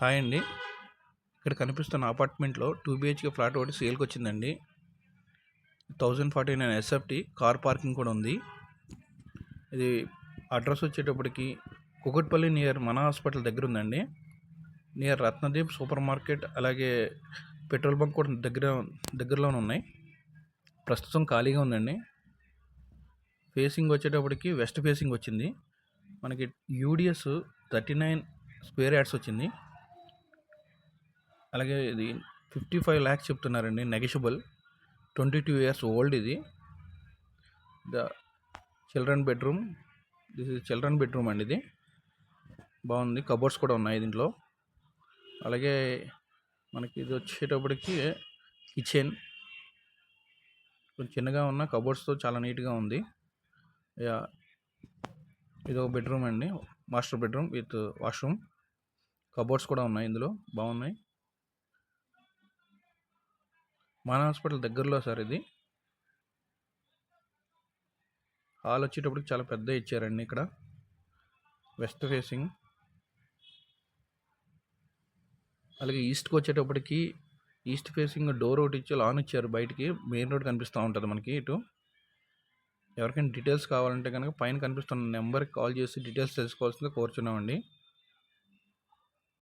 Hi అండి. ఇక్కడ కనిపిస్తున్న అపార్ట్మెంట్లో 2 BHK ఫ్లాట్ ఒకటి సేల్కి వచ్చిందండి. 1049 SFT కార్ పార్కింగ్ కూడా ఉంది. ఇది అడ్రస్ వచ్చేటప్పటికి కుకట్పల్లి నియర్ మన హాస్పిటల్ దగ్గర ఉందండి. నియర్ రత్నదీప్ సూపర్ మార్కెట్, అలాగే పెట్రోల్ బంక్ కూడా దగ్గరలోనే ఉన్నాయి. ప్రస్తుతం ఖాళీగా ఉందండి. ఫేసింగ్ వచ్చేటప్పటికి వెస్ట్ ఫేసింగ్ వచ్చింది. మనకి UDS 39 స్క్వేర్ యార్డ్స్ వచ్చింది. అలాగే ఇది 55 lakhs చెప్తున్నారండి, నెగోషియబుల్. 22 years old. ఇది the children bedroom. This is children bedroom అండి. ఇది బాగుంది, కబోర్డ్స్ కూడా ఉన్నాయి దీంట్లో. అలాగే మనకి ఇది వచ్చేటప్పటికి కిచెన్ కొంచెం చిన్నగా ఉన్న కబోర్డ్స్తో చాలా నీట్గా ఉంది. ఇది ఒక బెడ్రూమ్ అండి, master bedroom with washroom. Cupboards కూడా ఉన్నాయి ఇందులో, బాగున్నాయి. మన హాస్పిటల్ దగ్గరలో సార్. ఇది హాల్ వచ్చేటప్పటికి చాలా పెద్ద ఇచ్చారండి. ఇక్కడ వెస్ట్ ఫేసింగ్. అలాగే ఈస్ట్కి వచ్చేటప్పటికి ఈస్ట్ ఫేసింగ్ డోర్ ఒకటి ఇచ్చి లాన్ ఇచ్చారు. బయటికి మెయిన్ రోడ్ కనిపిస్తూ ఉంటుంది మనకి. ఇటు ఎవరికైనా డీటెయిల్స్ కావాలంటే కనుక పైన కనిపిస్తున్న నెంబర్కి కాల్ చేసి డీటెయిల్స్ తెలుసుకోవాల్సిందిగా కోరుచున్నామండి.